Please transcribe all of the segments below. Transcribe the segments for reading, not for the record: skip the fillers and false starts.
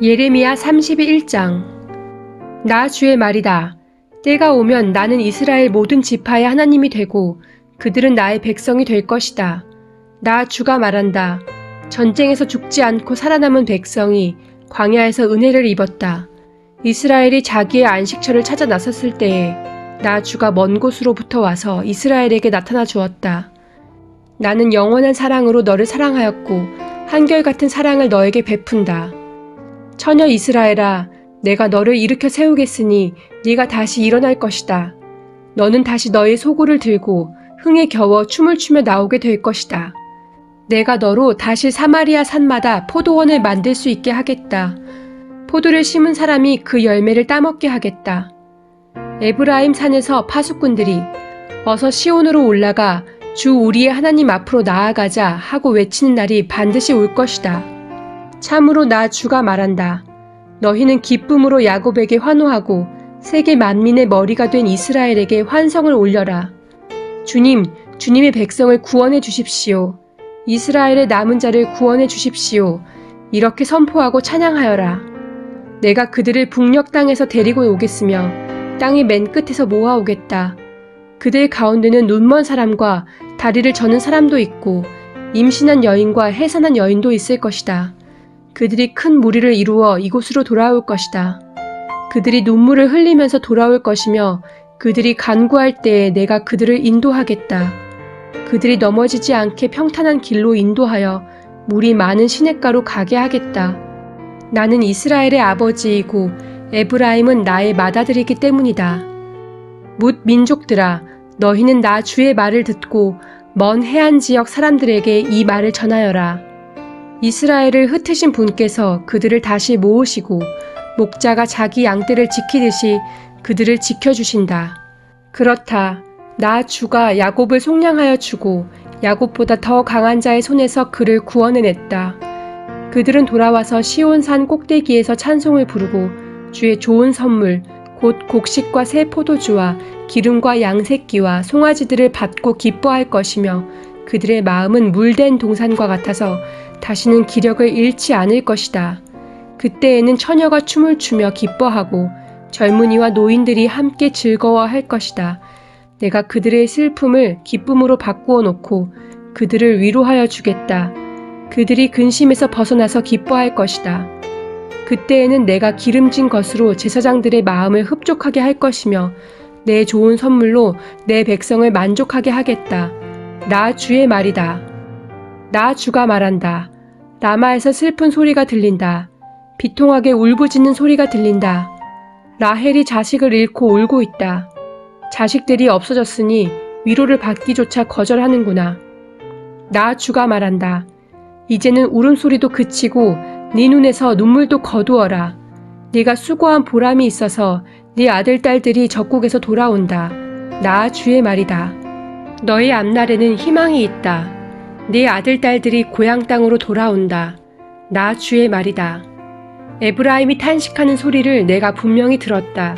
예레미야 31장. 나 주의 말이다. 때가 오면 나는 이스라엘 모든 지파의 하나님이 되고 그들은 나의 백성이 될 것이다. 나 주가 말한다. 전쟁에서 죽지 않고 살아남은 백성이 광야에서 은혜를 입었다. 이스라엘이 자기의 안식처를 찾아 나섰을 때에 나 주가 먼 곳으로부터 와서 이스라엘에게 나타나 주었다. 나는 영원한 사랑으로 너를 사랑하였고 한결같은 사랑을 너에게 베푼다. 처녀 이스라엘아, 내가 너를 일으켜 세우겠으니 네가 다시 일어날 것이다. 너는 다시 너의 소굴을 들고 흥에 겨워 춤을 추며 나오게 될 것이다. 내가 너로 다시 사마리아 산마다 포도원을 만들 수 있게 하겠다. 포도를 심은 사람이 그 열매를 따먹게 하겠다. 에브라임 산에서 파수꾼들이 어서 시온으로 올라가 주 우리의 하나님 앞으로 나아가자 하고 외치는 날이 반드시 올 것이다. 참으로 나 주가 말한다. 너희는 기쁨으로 야곱에게 환호하고 세계 만민의 머리가 된 이스라엘에게 환성을 올려라. 주님, 주님의 백성을 구원해 주십시오. 이스라엘의 남은 자를 구원해 주십시오. 이렇게 선포하고 찬양하여라. 내가 그들을 북녘 땅에서 데리고 오겠으며 땅의 맨 끝에서 모아오겠다. 그들 가운데는 눈먼 사람과 다리를 저는 사람도 있고 임신한 여인과 해산한 여인도 있을 것이다. 그들이 큰 무리를 이루어 이곳으로 돌아올 것이다. 그들이 눈물을 흘리면서 돌아올 것이며 그들이 간구할 때에 내가 그들을 인도하겠다. 그들이 넘어지지 않게 평탄한 길로 인도하여 물이 많은 시냇가로 가게 하겠다. 나는 이스라엘의 아버지이고 에브라임은 나의 맏아들이기 때문이다. 뭇 민족들아, 너희는 나 주의 말을 듣고 먼 해안 지역 사람들에게 이 말을 전하여라. 이스라엘을 흩으신 분께서 그들을 다시 모으시고 목자가 자기 양떼를 지키듯이 그들을 지켜주신다. 그렇다. 나 주가 야곱을 속량하여 주고 야곱보다 더 강한 자의 손에서 그를 구원해냈다. 그들은 돌아와서 시온산 꼭대기에서 찬송을 부르고 주의 좋은 선물 곧 곡식과 새 포도주와 기름과 양새끼와 송아지들을 받고 기뻐할 것이며 그들의 마음은 물된 동산과 같아서 다시는 기력을 잃지 않을 것이다. 그때에는 처녀가 춤을 추며 기뻐하고 젊은이와 노인들이 함께 즐거워할 것이다. 내가 그들의 슬픔을 기쁨으로 바꾸어 놓고 그들을 위로하여 주겠다. 그들이 근심에서 벗어나서 기뻐할 것이다. 그때에는 내가 기름진 것으로 제사장들의 마음을 흡족하게 할 것이며 내 좋은 선물로 내 백성을 만족하게 하겠다. 나 주의 말이다. 나 주가 말한다. 라마에서 슬픈 소리가 들린다. 비통하게 울부짖는 소리가 들린다. 라헬이 자식을 잃고 울고 있다. 자식들이 없어졌으니 위로를 받기조차 거절하는구나. 나 주가 말한다. 이제는 울음소리도 그치고 네 눈에서 눈물도 거두어라. 네가 수고한 보람이 있어서 네 아들 딸들이 적국에서 돌아온다. 나 주의 말이다. 너의 앞날에는 희망이 있다. 네 아들 딸들이 고향 땅으로 돌아온다. 나 주의 말이다. 에브라임이 탄식하는 소리를 내가 분명히 들었다.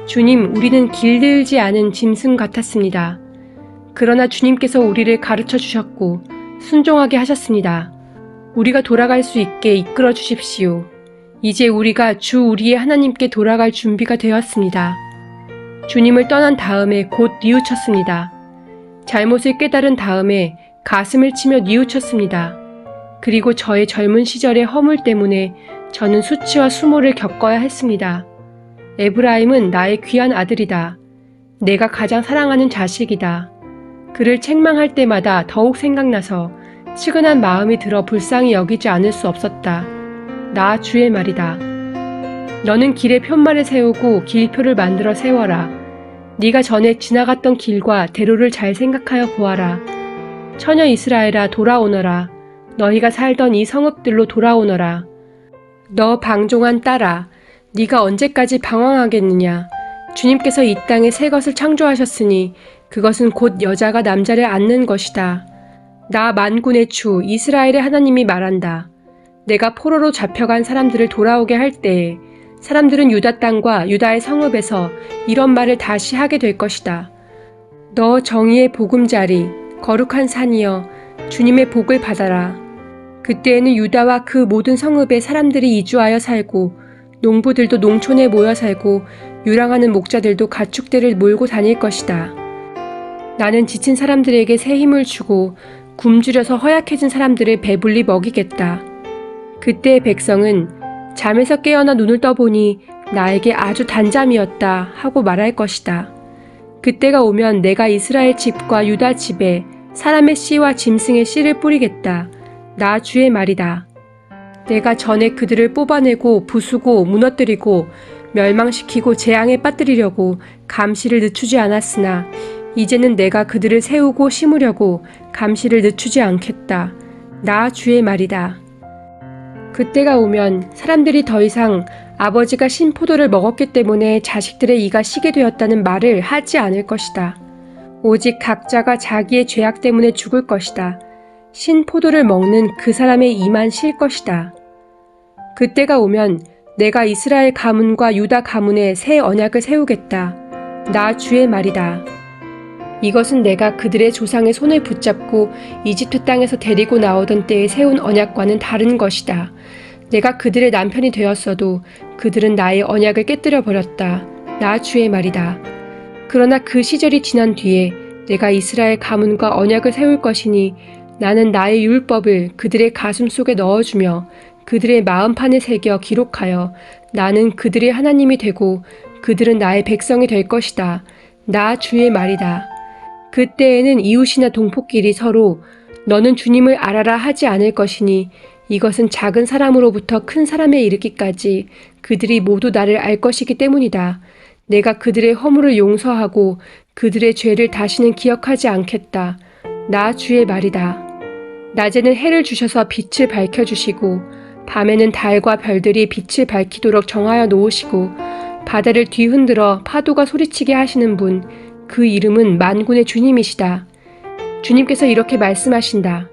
주님, 우리는 길들지 않은 짐승 같았습니다. 그러나 주님께서 우리를 가르쳐 주셨고 순종하게 하셨습니다. 우리가 돌아갈 수 있게 이끌어 주십시오. 이제 우리가 주 우리의 하나님께 돌아갈 준비가 되었습니다. 주님을 떠난 다음에 곧 뉘우쳤습니다. 잘못을 깨달은 다음에 가슴을 치며 뉘우쳤습니다. 그리고 저의 젊은 시절의 허물 때문에 저는 수치와 수모를 겪어야 했습니다. 에브라임은 나의 귀한 아들이다. 내가 가장 사랑하는 자식이다. 그를 책망할 때마다 더욱 생각나서 측은한 마음이 들어 불쌍히 여기지 않을 수 없었다. 나 주의 말이다. 너는 길에 편말을 세우고 길표를 만들어 세워라. 네가 전에 지나갔던 길과 대로를 잘 생각하여 보아라. 처녀 이스라엘아, 돌아오너라. 너희가 살던 이 성읍들로 돌아오너라. 너 방종한 딸아, 네가 언제까지 방황하겠느냐. 주님께서 이 땅에 새 것을 창조하셨으니 그것은 곧 여자가 남자를 안는 것이다. 나 만군의 주 이스라엘의 하나님이 말한다. 내가 포로로 잡혀간 사람들을 돌아오게 할 때에 사람들은 유다 땅과 유다의 성읍에서 이런 말을 다시 하게 될 것이다. 너 정의의 보금자리, 거룩한 산이여, 주님의 복을 받아라. 그때에는 유다와 그 모든 성읍에 사람들이 이주하여 살고 농부들도 농촌에 모여 살고 유랑하는 목자들도 가축대를 몰고 다닐 것이다. 나는 지친 사람들에게 새 힘을 주고 굶주려서 허약해진 사람들을 배불리 먹이겠다. 그때의 백성은 잠에서 깨어나 눈을 떠보니 나에게 아주 단잠이었다 하고 말할 것이다. 그때가 오면 내가 이스라엘 집과 유다 집에 사람의 씨와 짐승의 씨를 뿌리겠다. 나 주의 말이다. 내가 전에 그들을 뽑아내고 부수고 무너뜨리고 멸망시키고 재앙에 빠뜨리려고 감시를 늦추지 않았으나 이제는 내가 그들을 세우고 심으려고 감시를 늦추지 않겠다. 나 주의 말이다. 그때가 오면 사람들이 더 이상 아버지가 신 포도를 먹었기 때문에 자식들의 이가 시게 되었다는 말을 하지 않을 것이다. 오직 각자가 자기의 죄악 때문에 죽을 것이다. 신 포도를 먹는 그 사람의 이만 실 것이다. 그때가 오면 내가 이스라엘 가문과 유다 가문에 새 언약을 세우겠다. 나 주의 말이다. 이것은 내가 그들의 조상의 손을 붙잡고 이집트 땅에서 데리고 나오던 때에 세운 언약과는 다른 것이다. 내가 그들의 남편이 되었어도 그들은 나의 언약을 깨뜨려 버렸다. 나 주의 말이다. 그러나 그 시절이 지난 뒤에 내가 이스라엘 가문과 언약을 세울 것이니 나는 나의 율법을 그들의 가슴 속에 넣어주며 그들의 마음판에 새겨 기록하여 나는 그들의 하나님이 되고 그들은 나의 백성이 될 것이다. 나 주의 말이다. 그때에는 이웃이나 동포끼리 서로 너는 주님을 알아라 하지 않을 것이니 이것은 작은 사람으로부터 큰 사람에 이르기까지 그들이 모두 나를 알 것이기 때문이다. 내가 그들의 허물을 용서하고 그들의 죄를 다시는 기억하지 않겠다. 나 주의 말이다. 낮에는 해를 주셔서 빛을 밝혀주시고 밤에는 달과 별들이 빛을 밝히도록 정하여 놓으시고 바다를 뒤흔들어 파도가 소리치게 하시는 분, 그 이름은 만군의 주님이시다. 주님께서 이렇게 말씀하신다.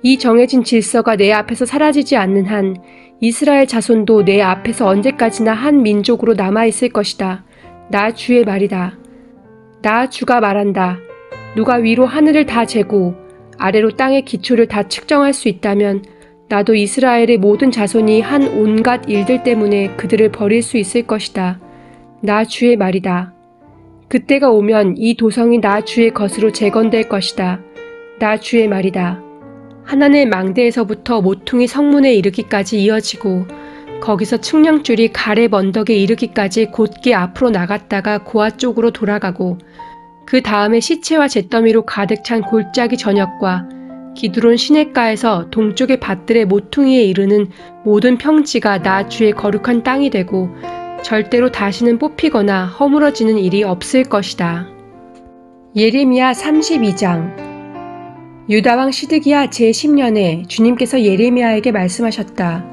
이 정해진 질서가 내 앞에서 사라지지 않는 한 이스라엘 자손도 내 앞에서 언제까지나 한 민족으로 남아있을 것이다. 나 주의 말이다. 나 주가 말한다. 누가 위로 하늘을 다 재고 아래로 땅의 기초를 다 측정할 수 있다면 나도 이스라엘의 모든 자손이 한 온갖 일들 때문에 그들을 버릴 수 있을 것이다. 나 주의 말이다. 그때가 오면 이 도성이 나 주의 것으로 재건될 것이다. 나 주의 말이다. 하나넬 망대에서부터 모퉁이 성문에 이르기까지 이어지고 거기서 측량줄이 가렙 언덕에 이르기까지 곧게 앞으로 나갔다가 고아 쪽으로 돌아가고 그 다음에 시체와 잿더미로 가득 찬 골짜기 전역과 기드론 시냇가에서 동쪽의 밭들의 모퉁이에 이르는 모든 평지가 나 주의 거룩한 땅이 되고 절대로 다시는 뽑히거나 허물어지는 일이 없을 것이다. 예레미야 32장. 유다왕 시드기야 제10년에 주님께서 예레미야에게 말씀하셨다.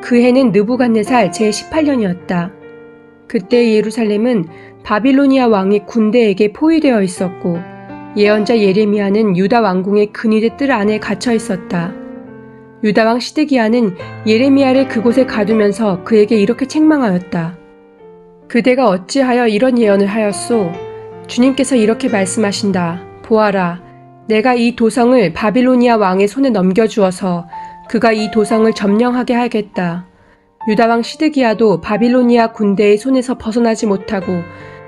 그 해는 느부갓네살 제18년이었다. 그때 예루살렘은 바빌로니아 왕의 군대에게 포위되어 있었고 예언자 예레미야는 유다 왕궁의 근위대 뜰 안에 갇혀 있었다. 유다왕 시드기야는 예레미야를 그곳에 가두면서 그에게 이렇게 책망하였다. 그대가 어찌하여 이런 예언을 하였소? 주님께서 이렇게 말씀하신다. 보아라, 내가 이 도성을 바빌로니아 왕의 손에 넘겨주어서 그가 이 도성을 점령하게 하겠다. 유다왕 시드기야도 바빌로니아 군대의 손에서 벗어나지 못하고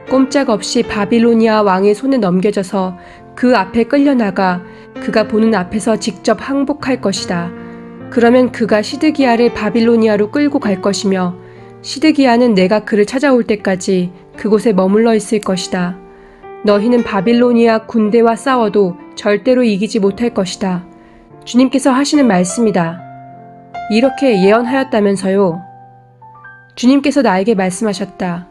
꼼짝없이 바빌로니아 왕의 손에 넘겨져서 그 앞에 끌려나가 그가 보는 앞에서 직접 항복할 것이다. 그러면 그가 시드기야를 바빌로니아로 끌고 갈 것이며 시드기야는 내가 그를 찾아올 때까지 그곳에 머물러 있을 것이다. 너희는 바빌로니아 군대와 싸워도 절대로 이기지 못할 것이다. 주님께서 하시는 말씀이다. 이렇게 예언하였다면서요. 주님께서 나에게 말씀하셨다.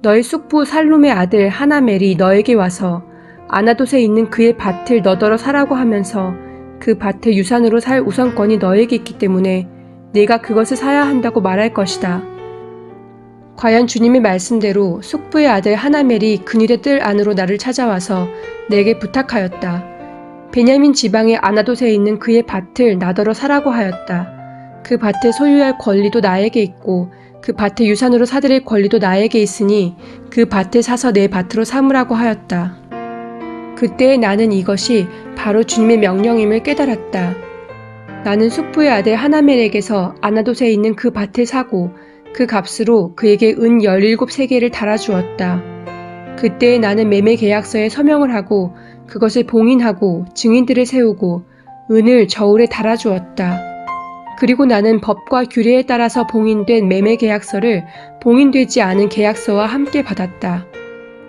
너희 숙부 살룸의 아들 하나멜이 너에게 와서 아나돗에 있는 그의 밭을 너더러 사라고 하면서 그 밭을 유산으로 살 우선권이 너에게 있기 때문에 네가 그것을 사야 한다고 말할 것이다. 과연 주님의 말씀대로 숙부의 아들 하나멜이 근위대 뜰 안으로 나를 찾아와서 내게 부탁하였다. 베냐민 지방의 아나돗에 있는 그의 밭을 나더러 사라고 하였다. 그 밭을 소유할 권리도 나에게 있고 그 밭을 유산으로 사들일 권리도 나에게 있으니 그 밭을 사서 내 밭으로 삼으라고 하였다. 그때 나는 이것이 바로 주님의 명령임을 깨달았다. 나는 숙부의 아들 하나멜에게서 아나돗에 있는 그 밭을 사고 그 값으로 그에게 은 17세겔을 달아주었다. 그때 나는 매매 계약서에 서명을 하고 그것을 봉인하고 증인들을 세우고 은을 저울에 달아주었다. 그리고 나는 법과 규례에 따라서 봉인된 매매 계약서를 봉인되지 않은 계약서와 함께 받았다.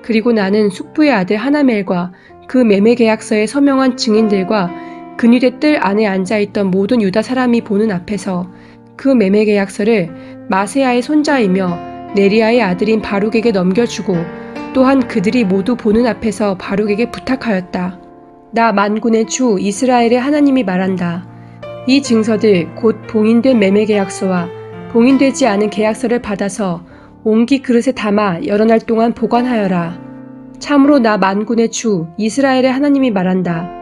그리고 나는 숙부의 아들 하나멜과 그 매매 계약서에 서명한 증인들과 근유대 뜰 안에 앉아있던 모든 유다 사람이 보는 앞에서 그 매매 계약서를 마세야의 손자이며 네리야의 아들인 바룩에게 넘겨주고 또한 그들이 모두 보는 앞에서 바룩에게 부탁하였다. 나 만군의 주 이스라엘의 하나님이 말한다. 이 증서들 곧 봉인된 매매 계약서와 봉인되지 않은 계약서를 받아서 옹기 그릇에 담아 여러 날 동안 보관하여라. 참으로 나 만군의 주 이스라엘의 하나님이 말한다.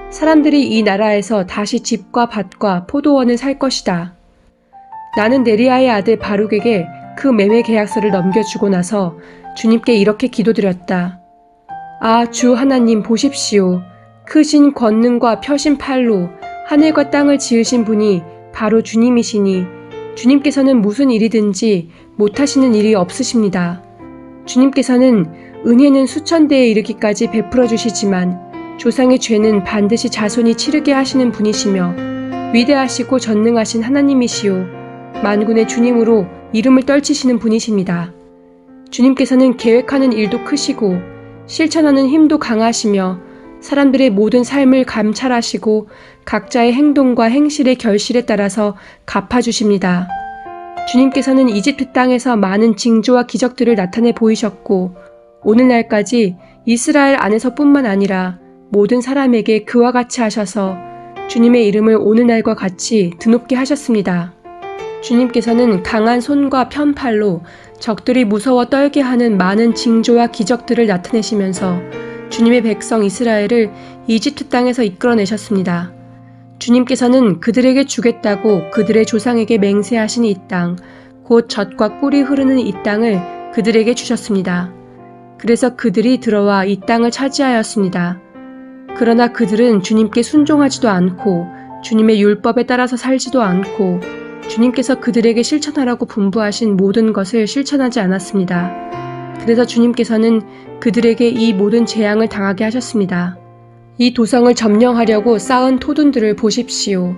사람들이 이 나라에서 다시 집과 밭과 포도원을 살 것이다. 나는 네리야의 아들 바룩에게 그 매매 계약서를 넘겨주고 나서 주님께 이렇게 기도드렸다. 아, 주 하나님 보십시오. 크신 권능과 펴신 팔로 하늘과 땅을 지으신 분이 바로 주님이시니 주님께서는 무슨 일이든지 못하시는 일이 없으십니다. 주님께서는 은혜는 수천 대에 이르기까지 베풀어 주시지만 조상의 죄는 반드시 자손이 치르게 하시는 분이시며 위대하시고 전능하신 하나님이시오 만군의 주님으로 이름을 떨치시는 분이십니다. 주님께서는 계획하는 일도 크시고 실천하는 힘도 강하시며 사람들의 모든 삶을 감찰하시고 각자의 행동과 행실의 결실에 따라서 갚아주십니다. 주님께서는 이집트 땅에서 많은 징조와 기적들을 나타내 보이셨고 오늘날까지 이스라엘 안에서뿐만 아니라 모든 사람에게 그와 같이 하셔서 주님의 이름을 오늘날과 같이 드높게 하셨습니다. 주님께서는 강한 손과 편팔로 적들이 무서워 떨게 하는 많은 징조와 기적들을 나타내시면서 주님의 백성 이스라엘을 이집트 땅에서 이끌어내셨습니다. 주님께서는 그들에게 주겠다고 그들의 조상에게 맹세하신 이 땅, 곧 젖과 꿀이 흐르는 이 땅을 그들에게 주셨습니다. 그래서 그들이 들어와 이 땅을 차지하였습니다. 그러나 그들은 주님께 순종하지도 않고 주님의 율법에 따라서 살지도 않고 주님께서 그들에게 실천하라고 분부하신 모든 것을 실천하지 않았습니다. 그래서 주님께서는 그들에게 이 모든 재앙을 당하게 하셨습니다. 이 도성을 점령하려고 쌓은 토둔들을 보십시오.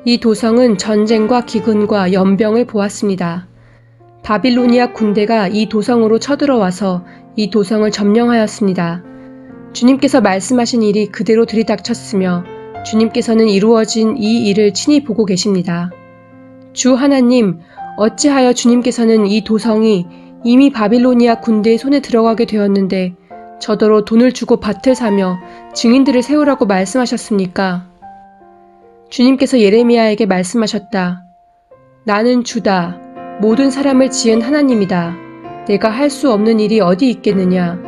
이 도성은 전쟁과 기근과 연병을 보았습니다. 바빌로니아 군대가 이 도성으로 쳐들어와서 이 도성을 점령하였습니다. 주님께서 말씀하신 일이 그대로 들이닥쳤으며 주님께서는 이루어진 이 일을 친히 보고 계십니다. 주 하나님, 어찌하여 주님께서는 이 도성이 이미 바빌로니아 군대의 손에 들어가게 되었는데 저더러 돈을 주고 밭을 사며 증인들을 세우라고 말씀하셨습니까? 주님께서 예레미야에게 말씀하셨다. 나는 주다. 모든 사람을 지은 하나님이다. 내가 할 수 없는 일이 어디 있겠느냐.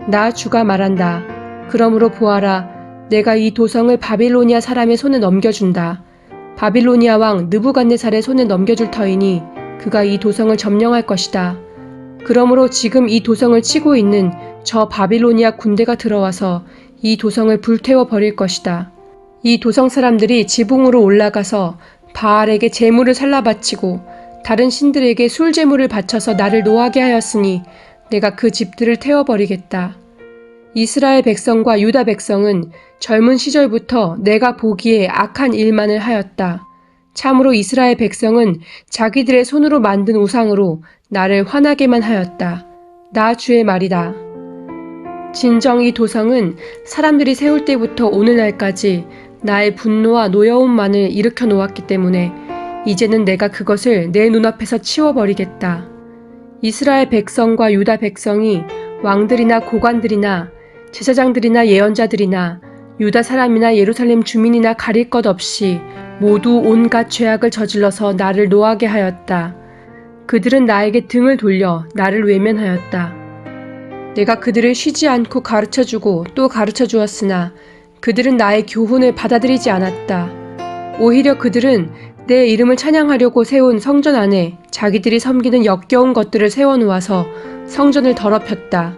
나 주가 말한다. 그러므로 보아라. 내가 이 도성을 바빌로니아 사람의 손에 넘겨준다. 바빌로니아 왕 느부갓네살의 손에 넘겨줄 터이니 그가 이 도성을 점령할 것이다. 그러므로 지금 이 도성을 치고 있는 저 바빌로니아 군대가 들어와서 이 도성을 불태워 버릴 것이다. 이 도성 사람들이 지붕으로 올라가서 바알에게 제물을 살라 바치고 다른 신들에게 술 제물을 바쳐서 나를 노하게 하였으니 내가 그 집들을 태워버리겠다. 이스라엘 백성과 유다 백성은 젊은 시절부터 내가 보기에 악한 일만을 하였다. 참으로 이스라엘 백성은 자기들의 손으로 만든 우상으로 나를 화나게만 하였다. 나 주의 말이다. 진정 이 도성은 사람들이 세울 때부터 오늘날까지 나의 분노와 노여움만을 일으켜 놓았기 때문에 이제는 내가 그것을 내 눈앞에서 치워버리겠다. 이스라엘 백성과 유다 백성이 왕들이나 고관들이나 제사장들이나 예언자들이나 유다 사람이나 예루살렘 주민이나 가릴 것 없이 모두 온갖 죄악을 저질러서 나를 노하게 하였다. 그들은 나에게 등을 돌려 나를 외면하였다. 내가 그들을 쉬지 않고 가르쳐주고 또 가르쳐 주었으나 그들은 나의 교훈을 받아들이지 않았다. 오히려 그들은 내 이름을 찬양하려고 세운 성전 안에 자기들이 섬기는 역겨운 것들을 세워놓아서 성전을 더럽혔다.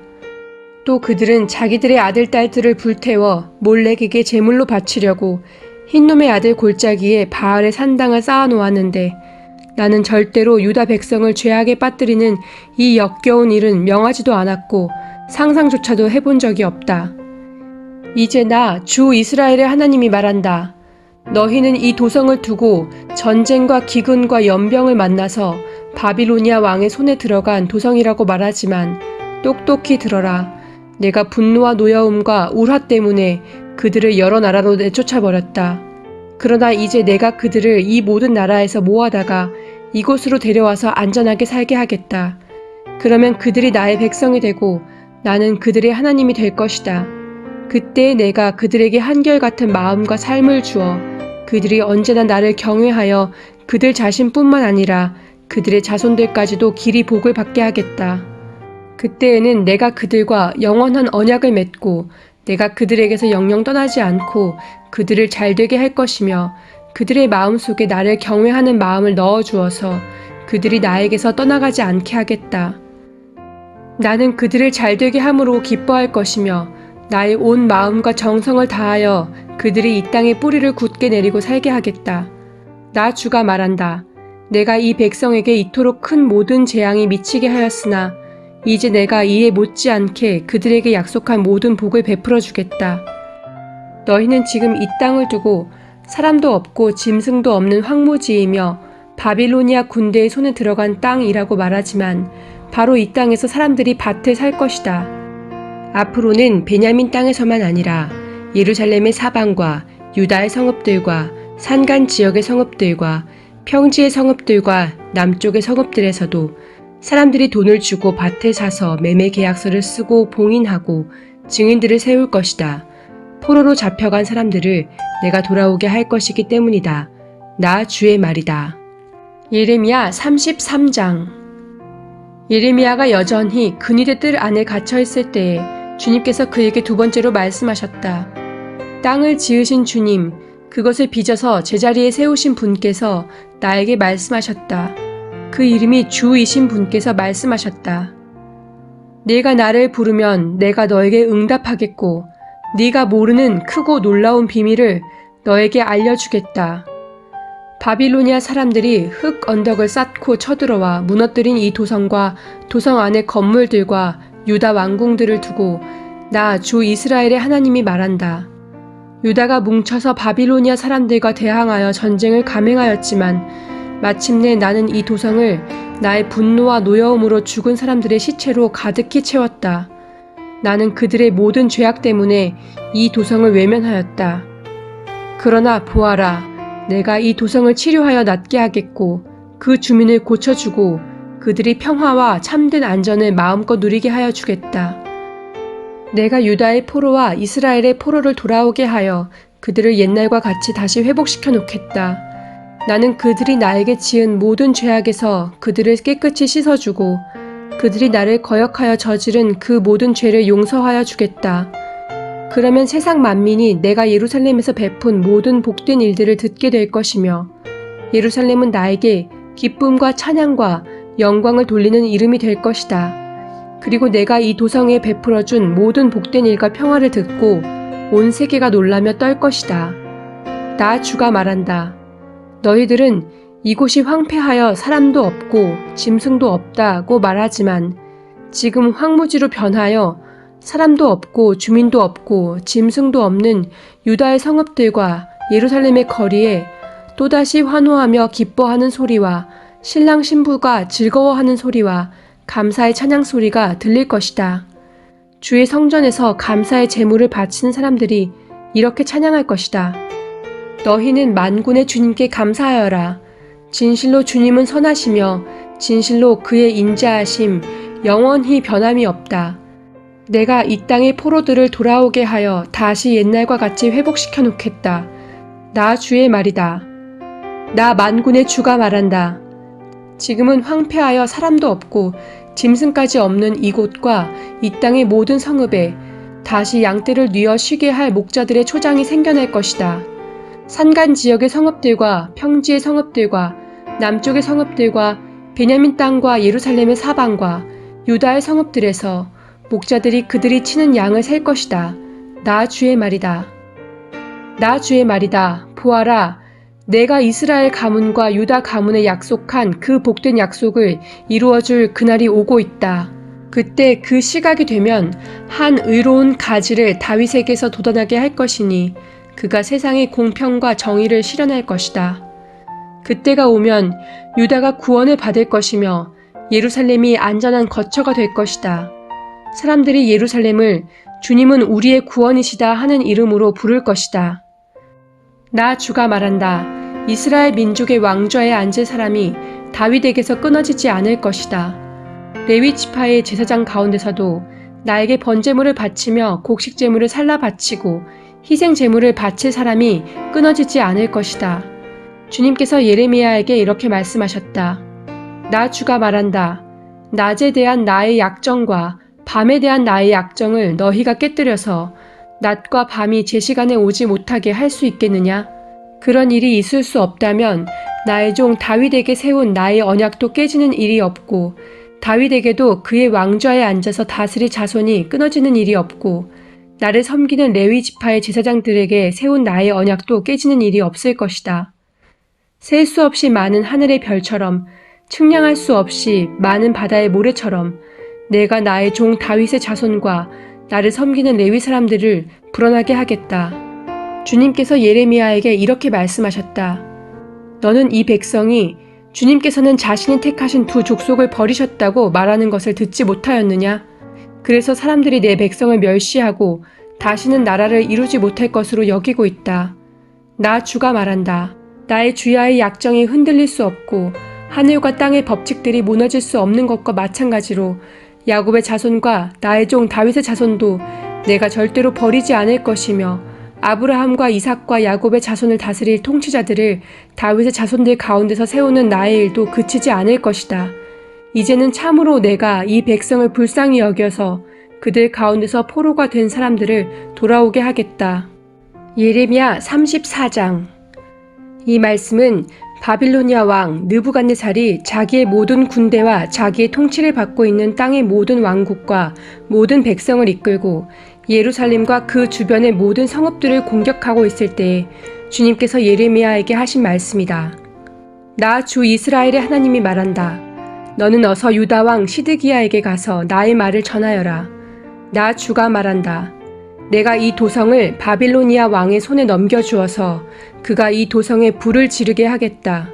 또 그들은 자기들의 아들, 딸들을 불태워 몰렉에게 제물로 바치려고 흰놈의 아들 골짜기에 바알의 산당을 쌓아놓았는데 나는 절대로 유다 백성을 죄악에 빠뜨리는 이 역겨운 일은 명하지도 않았고 상상조차도 해본 적이 없다. 이제 나 주 이스라엘의 하나님이 말한다. 너희는 이 도성을 두고 전쟁과 기근과 연병을 만나서 바빌로니아 왕의 손에 들어간 도성이라고 말하지만 똑똑히 들어라. 내가 분노와 노여움과 울화 때문에 그들을 여러 나라로 내쫓아버렸다. 그러나 이제 내가 그들을 이 모든 나라에서 모아다가 이곳으로 데려와서 안전하게 살게 하겠다. 그러면 그들이 나의 백성이 되고 나는 그들의 하나님이 될 것이다. 그때 내가 그들에게 한결같은 마음과 삶을 주어 그들이 언제나 나를 경외하여 그들 자신뿐만 아니라 그들의 자손들까지도 길이 복을 받게 하겠다. 그때에는 내가 그들과 영원한 언약을 맺고 내가 그들에게서 영영 떠나지 않고 그들을 잘되게 할 것이며 그들의 마음속에 나를 경외하는 마음을 넣어주어서 그들이 나에게서 떠나가지 않게 하겠다. 나는 그들을 잘되게 함으로 기뻐할 것이며 나의 온 마음과 정성을 다하여 그들이 이 땅에 뿌리를 굳게 내리고 살게 하겠다. 나 주가 말한다. 내가 이 백성에게 이토록 큰 모든 재앙이 미치게 하였으나 이제 내가 이에 못지않게 그들에게 약속한 모든 복을 베풀어 주겠다. 너희는 지금 이 땅을 두고 사람도 없고 짐승도 없는 황무지이며 바빌로니아 군대의 손에 들어간 땅이라고 말하지만 바로 이 땅에서 사람들이 밭을 살 것이다. 앞으로는 베냐민 땅에서만 아니라 예루살렘의 사방과 유다의 성읍들과 산간 지역의 성읍들과 평지의 성읍들과 남쪽의 성읍들에서도 사람들이 돈을 주고 밭을 사서 매매 계약서를 쓰고 봉인하고 증인들을 세울 것이다. 포로로 잡혀간 사람들을 내가 돌아오게 할 것이기 때문이다. 나 주의 말이다. 예레미야 33장. 예레미야가 여전히 근위대 뜰 안에 갇혀 있을 때에 주님께서 그에게 두 번째로 말씀하셨다. 땅을 지으신 주님, 그것을 빚어서 제자리에 세우신 분께서 나에게 말씀하셨다. 그 이름이 주이신 분께서 말씀하셨다. 네가 나를 부르면 내가 너에게 응답하겠고 네가 모르는 크고 놀라운 비밀을 너에게 알려주겠다. 바빌로니아 사람들이 흙 언덕을 쌓고 쳐들어와 무너뜨린 이 도성과 도성 안의 건물들과 유다 왕궁들을 두고 나 주 이스라엘의 하나님이 말한다. 유다가 뭉쳐서 바빌로니아 사람들과 대항하여 전쟁을 감행하였지만 마침내 나는 이 도성을 나의 분노와 노여움으로 죽은 사람들의 시체로 가득히 채웠다. 나는 그들의 모든 죄악 때문에 이 도성을 외면하였다. 그러나 보아라, 내가 이 도성을 치료하여 낫게 하겠고 그 주민을 고쳐주고 그들이 평화와 참된 안전을 마음껏 누리게 하여 주겠다. 내가 유다의 포로와 이스라엘의 포로를 돌아오게 하여 그들을 옛날과 같이 다시 회복시켜 놓겠다. 나는 그들이 나에게 지은 모든 죄악에서 그들을 깨끗이 씻어주고 그들이 나를 거역하여 저지른 그 모든 죄를 용서하여 주겠다. 그러면 세상 만민이 내가 예루살렘에서 베푼 모든 복된 일들을 듣게 될 것이며 예루살렘은 나에게 기쁨과 찬양과 영광을 돌리는 이름이 될 것이다. 그리고 내가 이 도성에 베풀어준 모든 복된 일과 평화를 듣고 온 세계가 놀라며 떨 것이다. 나 주가 말한다. 너희들은 이곳이 황폐하여 사람도 없고 짐승도 없다고 말하지만 지금 황무지로 변하여 사람도 없고 주민도 없고 짐승도 없는 유다의 성읍들과 예루살렘의 거리에 또다시 환호하며 기뻐하는 소리와 신랑 신부가 즐거워하는 소리와 감사의 찬양 소리가 들릴 것이다. 주의 성전에서 감사의 제물을 바치는 사람들이 이렇게 찬양할 것이다. 너희는 만군의 주님께 감사하여라. 진실로 주님은 선하시며 진실로 그의 인자하심 영원히 변함이 없다. 내가 이 땅의 포로들을 돌아오게 하여 다시 옛날과 같이 회복시켜 놓겠다. 나 주의 말이다. 나 만군의 주가 말한다. 지금은 황폐하여 사람도 없고 짐승까지 없는 이곳과 이 땅의 모든 성읍에 다시 양떼를 뉘어 쉬게 할 목자들의 초장이 생겨날 것이다. 산간 지역의 성읍들과 평지의 성읍들과 남쪽의 성읍들과 베냐민 땅과 예루살렘의 사방과 유다의 성읍들에서 목자들이 그들이 치는 양을 셀 것이다. 나 주의 말이다. 나 주의 말이다. 보아라. 내가 이스라엘 가문과 유다 가문에 약속한 그 복된 약속을 이루어줄 그날이 오고 있다. 그때 그 시각이 되면 한 의로운 가지를 다윗에게서 돋아나게 할 것이니 그가 세상의 공평과 정의를 실현할 것이다. 그때가 오면 유다가 구원을 받을 것이며 예루살렘이 안전한 거처가 될 것이다. 사람들이 예루살렘을 주님은 우리의 구원이시다 하는 이름으로 부를 것이다. 나 주가 말한다. 이스라엘 민족의 왕좌에 앉을 사람이 다윗에게서 끊어지지 않을 것이다. 레위 지파의 제사장 가운데서도 나에게 번제물을 바치며 곡식 제물을 살라 바치고 희생 제물을 바칠 사람이 끊어지지 않을 것이다. 주님께서 예레미야에게 이렇게 말씀하셨다. 나 주가 말한다. 낮에 대한 나의 약정과 밤에 대한 나의 약정을 너희가 깨뜨려서 낮과 밤이 제 시간에 오지 못하게 할 수 있겠느냐? 그런 일이 있을 수 없다면 나의 종 다윗에게 세운 나의 언약도 깨지는 일이 없고 다윗에게도 그의 왕좌에 앉아서 다스릴 자손이 끊어지는 일이 없고 나를 섬기는 레위 지파의 제사장들에게 세운 나의 언약도 깨지는 일이 없을 것이다. 셀 수 없이 많은 하늘의 별처럼 측량할 수 없이 많은 바다의 모래처럼 내가 나의 종 다윗의 자손과 나를 섬기는 레위 사람들을 불어나게 하겠다. 주님께서 예레미야에게 이렇게 말씀하셨다. 너는 이 백성이 주님께서는 자신이 택하신 두 족속을 버리셨다고 말하는 것을 듣지 못하였느냐? 그래서 사람들이 내 백성을 멸시하고 다시는 나라를 이루지 못할 것으로 여기고 있다. 나 주가 말한다. 나의 주야의 약정이 흔들릴 수 없고 하늘과 땅의 법칙들이 무너질 수 없는 것과 마찬가지로 야곱의 자손과 나의 종 다윗의 자손도 내가 절대로 버리지 않을 것이며 아브라함과 이삭과 야곱의 자손을 다스릴 통치자들을 다윗의 자손들 가운데서 세우는 나의 일도 그치지 않을 것이다. 이제는 참으로 내가 이 백성을 불쌍히 여겨서 그들 가운데서 포로가 된 사람들을 돌아오게 하겠다. 예레미야 34장. 이 말씀은 바빌로니아 왕 느부갓네살이 자기의 모든 군대와 자기의 통치를 받고 있는 땅의 모든 왕국과 모든 백성을 이끌고 예루살렘과 그 주변의 모든 성읍들을 공격하고 있을 때에 주님께서 예레미야에게 하신 말씀이다. 나 주 이스라엘의 하나님이 말한다. 너는 어서 유다 왕 시드기야에게 가서 나의 말을 전하여라. 나 주가 말한다. 내가 이 도성을 바빌로니아 왕의 손에 넘겨주어서 그가 이 도성에 불을 지르게 하겠다.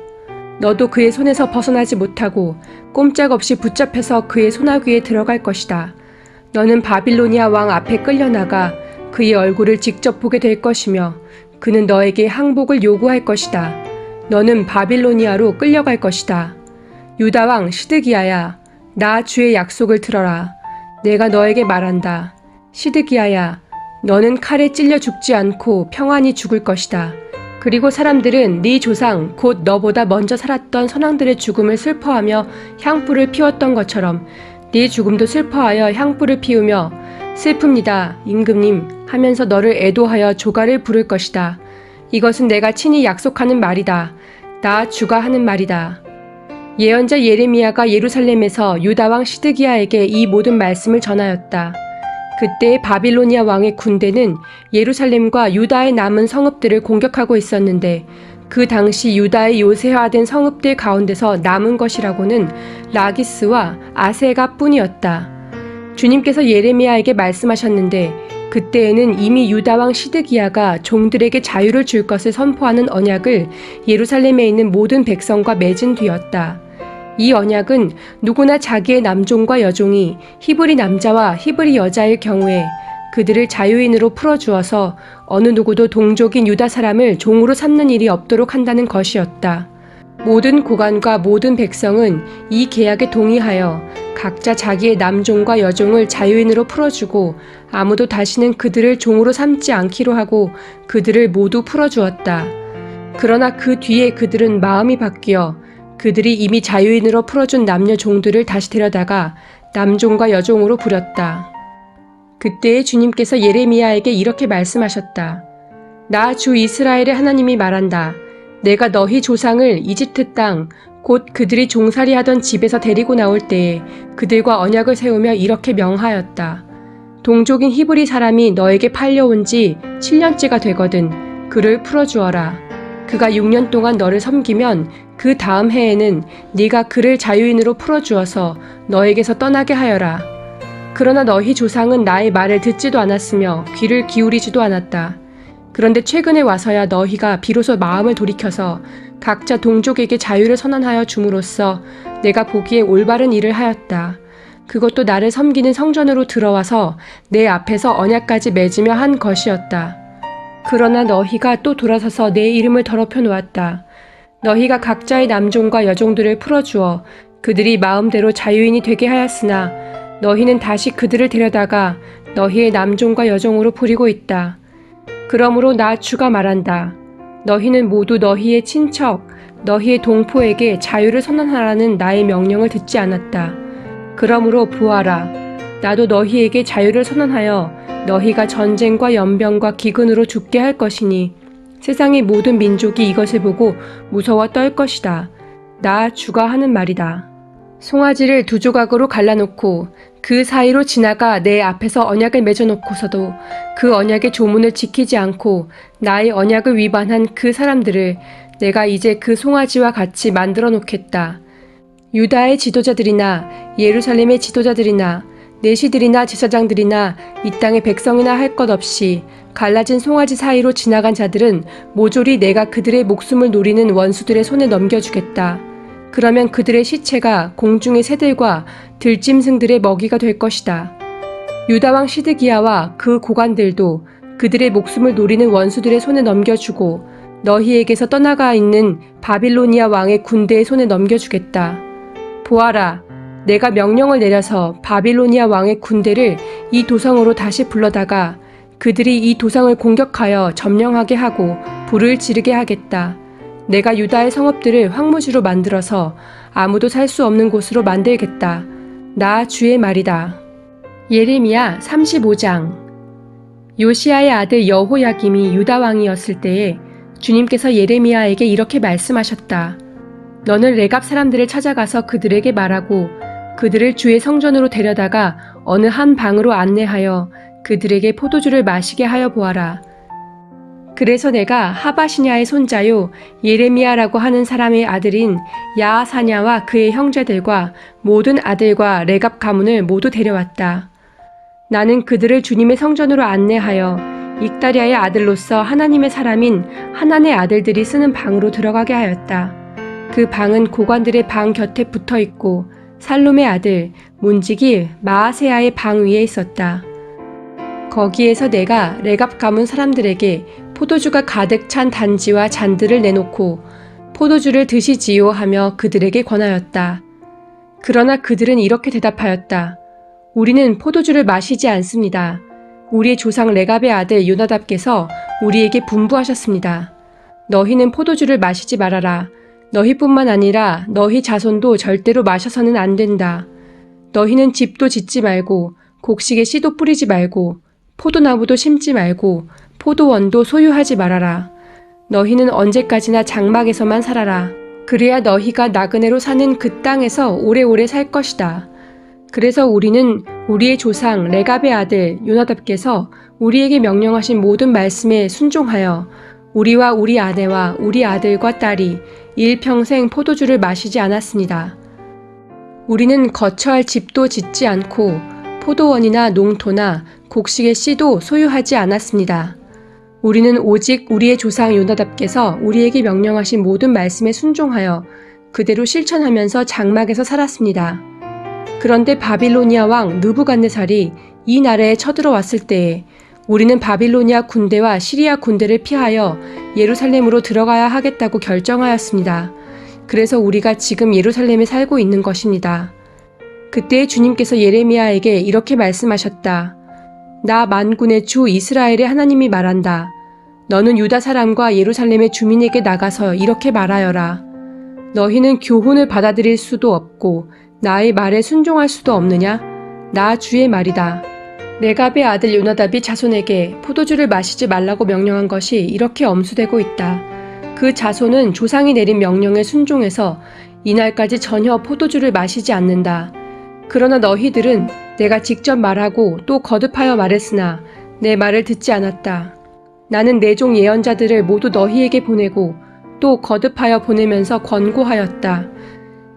너도 그의 손에서 벗어나지 못하고 꼼짝없이 붙잡혀서 그의 소나귀에 들어갈 것이다. 너는 바빌로니아 왕 앞에 끌려나가 그의 얼굴을 직접 보게 될 것이며 그는 너에게 항복을 요구할 것이다. 너는 바빌로니아로 끌려갈 것이다. 유다 왕 시드기야야, 나 주의 약속을 들어라. 내가 너에게 말한다. 시드기야야, 너는 칼에 찔려 죽지 않고 평안히 죽을 것이다. 그리고 사람들은 네 조상 곧 너보다 먼저 살았던 선왕들의 죽음을 슬퍼하며 향불을 피웠던 것처럼 네 죽음도 슬퍼하여 향불을 피우며 슬픕니다 임금님 하면서 너를 애도하여 조가를 부를 것이다. 이것은 내가 친히 약속하는 말이다. 나 주가 하는 말이다. 예언자 예레미야가 예루살렘에서 유다 왕 시드기야에게 이 모든 말씀을 전하였다. 그때 바빌로니아 왕의 군대는 예루살렘과 유다의 남은 성읍들을 공격하고 있었는데 그 당시 유다의 요새화된 성읍들 가운데서 남은 것이라고는 라기스와 아세가 뿐이었다. 주님께서 예레미야에게 말씀하셨는데 그때에는 이미 유다 왕 시드기야가 종들에게 자유를 줄 것을 선포하는 언약을 예루살렘에 있는 모든 백성과 맺은 뒤였다. 이 언약은 누구나 자기의 남종과 여종이 히브리 남자와 히브리 여자일 경우에 그들을 자유인으로 풀어주어서 어느 누구도 동족인 유다 사람을 종으로 삼는 일이 없도록 한다는 것이었다. 모든 고관과 모든 백성은 이 계약에 동의하여 각자 자기의 남종과 여종을 자유인으로 풀어주고 아무도 다시는 그들을 종으로 삼지 않기로 하고 그들을 모두 풀어주었다. 그러나 그 뒤에 그들은 마음이 바뀌어 그들이 이미 자유인으로 풀어준 남녀 종들을 다시 데려다가 남종과 여종으로 부렸다. 그때에 주님께서 예레미야에게 이렇게 말씀하셨다. 나 주 이스라엘의 하나님이 말한다. 내가 너희 조상을 이집트 땅, 곧 그들이 종살이하던 집에서 데리고 나올 때에 그들과 언약을 세우며 이렇게 명하였다. 동족인 히브리 사람이 너에게 팔려온 지 7년째가 되거든 그를 풀어주어라. 그가 6년 동안 너를 섬기면 그 다음 해에는 네가 그를 자유인으로 풀어주어서 너에게서 떠나게 하여라. 그러나 너희 조상은 나의 말을 듣지도 않았으며 귀를 기울이지도 않았다. 그런데 최근에 와서야 너희가 비로소 마음을 돌이켜서 각자 동족에게 자유를 선언하여 줌으로써 내가 보기에 올바른 일을 하였다. 그것도 나를 섬기는 성전으로 들어와서 내 앞에서 언약까지 맺으며 한 것이었다. 그러나 너희가 또 돌아서서 내 이름을 더럽혀 놓았다. 너희가 각자의 남종과 여종들을 풀어주어 그들이 마음대로 자유인이 되게 하였으나 너희는 다시 그들을 데려다가 너희의 남종과 여종으로 부리고 있다. 그러므로 나 주가 말한다. 너희는 모두 너희의 친척, 너희의 동포에게 자유를 선언하라는 나의 명령을 듣지 않았다. 그러므로 보아라. 나도 너희에게 자유를 선언하여 너희가 전쟁과 연병과 기근으로 죽게 할 것이니 세상의 모든 민족이 이것을 보고 무서워 떨 것이다. 나 주가 하는 말이다. 송아지를 2조각으로 갈라놓고 그 사이로 지나가 내 앞에서 언약을 맺어놓고서도 그 언약의 조문을 지키지 않고 나의 언약을 위반한 그 사람들을 내가 이제 그 송아지와 같이 만들어 놓겠다. 유다의 지도자들이나 예루살렘의 지도자들이나 내시들이나 제사장들이나 이 땅의 백성이나 할 것 없이 갈라진 송아지 사이로 지나간 자들은 모조리 내가 그들의 목숨을 노리는 원수들의 손에 넘겨주겠다. 그러면 그들의 시체가 공중의 새들과 들짐승들의 먹이가 될 것이다. 유다왕 시드기야와 그 고관들도 그들의 목숨을 노리는 원수들의 손에 넘겨주고 너희에게서 떠나가 있는 바빌로니아 왕의 군대의 손에 넘겨주겠다. 보아라, 내가 명령을 내려서 바빌로니아 왕의 군대를 이 도성으로 다시 불러다가 그들이 이 도성을 공격하여 점령하게 하고 불을 지르게 하겠다. 내가 유다의 성읍들을 황무지로 만들어서 아무도 살 수 없는 곳으로 만들겠다. 나 주의 말이다. 예레미야 35장. 요시야의 아들 여호야김이 유다 왕이었을 때에 주님께서 예레미야에게 이렇게 말씀하셨다. 너는 레갑 사람들을 찾아가서 그들에게 말하고 그들을 주의 성전으로 데려다가 어느 한 방으로 안내하여 그들에게 포도주를 마시게 하여 보아라. 그래서 내가 하바시냐의 손자요 예레미야라고 하는 사람의 아들인 야하사냐와 그의 형제들과 모든 아들과 레갑 가문을 모두 데려왔다. 나는 그들을 주님의 성전으로 안내하여 익다리아의 아들로서 하나님의 사람인 하난의 아들들이 쓰는 방으로 들어가게 하였다. 그 방은 고관들의 방 곁에 붙어 있고 살룸의 아들 문지기 마아세야의 방 위에 있었다. 거기에서 내가 레갑 가문 사람들에게 포도주가 가득 찬 단지와 잔들을 내놓고 포도주를 드시지요 하며 그들에게 권하였다. 그러나 그들은 이렇게 대답하였다. 우리는 포도주를 마시지 않습니다. 우리의 조상 레갑의 아들 요나답께서 우리에게 분부하셨습니다. 너희는 포도주를 마시지 말아라. 너희뿐만 아니라 너희 자손도 절대로 마셔서는 안 된다. 너희는 집도 짓지 말고 곡식에 씨도 뿌리지 말고 포도나무도 심지 말고 포도원도 소유하지 말아라. 너희는 언제까지나 장막에서만 살아라. 그래야 너희가 나그네로 사는 그 땅에서 오래오래 살 것이다. 그래서 우리는 우리의 조상 레갑의 아들 요나답께서 우리에게 명령하신 모든 말씀에 순종하여 우리와 우리 아내와 우리 아들과 딸이 일평생 포도주를 마시지 않았습니다. 우리는 거처할 집도 짓지 않고 포도원이나 농토나 곡식의 씨도 소유하지 않았습니다. 우리는 오직 우리의 조상 요나답께서 우리에게 명령하신 모든 말씀에 순종하여 그대로 실천하면서 장막에서 살았습니다. 그런데 바빌로니아 왕 느부갓네살이 이 나라에 쳐들어왔을 때에 우리는 바빌로니아 군대와 시리아 군대를 피하여 예루살렘으로 들어가야 하겠다고 결정하였습니다. 그래서 우리가 지금 예루살렘에 살고 있는 것입니다. 그때 주님께서 예레미야에게 이렇게 말씀하셨다. 나 만군의 주 이스라엘의 하나님이 말한다. 너는 유다 사람과 예루살렘의 주민에게 나가서 이렇게 말하여라. 너희는 교훈을 받아들일 수도 없고 나의 말에 순종할 수도 없느냐? 나 주의 말이다. 레갑의 아들 요나답이 자손에게 포도주를 마시지 말라고 명령한 것이 이렇게 엄수되고 있다. 그 자손은 조상이 내린 명령에 순종해서 이날까지 전혀 포도주를 마시지 않는다. 그러나 너희들은 내가 직접 말하고 또 거듭하여 말했으나 내 말을 듣지 않았다. 나는 내 종 예언자들을 모두 너희에게 보내고 또 거듭하여 보내면서 권고하였다.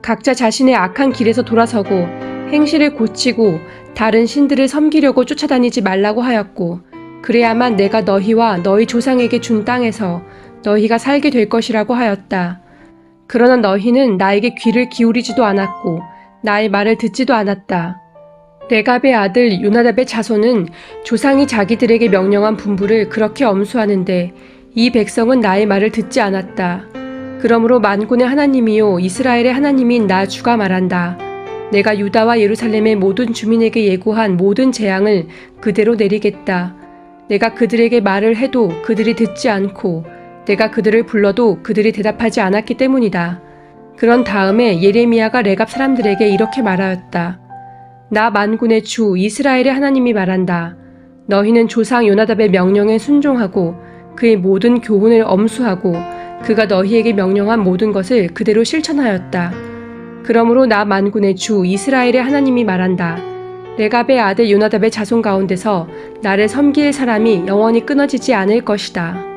각자 자신의 악한 길에서 돌아서고 행실을 고치고 다른 신들을 섬기려고 쫓아다니지 말라고 하였고, 그래야만 내가 너희와 너희 조상에게 준 땅에서 너희가 살게 될 것이라고 하였다. 그러나 너희는 나에게 귀를 기울이지도 않았고 나의 말을 듣지도 않았다. 레갑의 아들 요나답의 자손은 조상이 자기들에게 명령한 분부를 그렇게 엄수하는데 이 백성은 나의 말을 듣지 않았다. 그러므로 만군의 하나님이요 이스라엘의 하나님인 나 주가 말한다. 내가 유다와 예루살렘의 모든 주민에게 예고한 모든 재앙을 그대로 내리겠다. 내가 그들에게 말을 해도 그들이 듣지 않고 내가 그들을 불러도 그들이 대답하지 않았기 때문이다. 그런 다음에 예레미야가 레갑 사람들에게 이렇게 말하였다. 나 만군의 주 이스라엘의 하나님이 말한다. 너희는 조상 요나답의 명령에 순종하고 그의 모든 교훈을 엄수하고 그가 너희에게 명령한 모든 것을 그대로 실천하였다. 그러므로 나 만군의 주 이스라엘의 하나님이 말한다. 레갑의 아들 요나답의 자손 가운데서 나를 섬길 사람이 영원히 끊어지지 않을 것이다.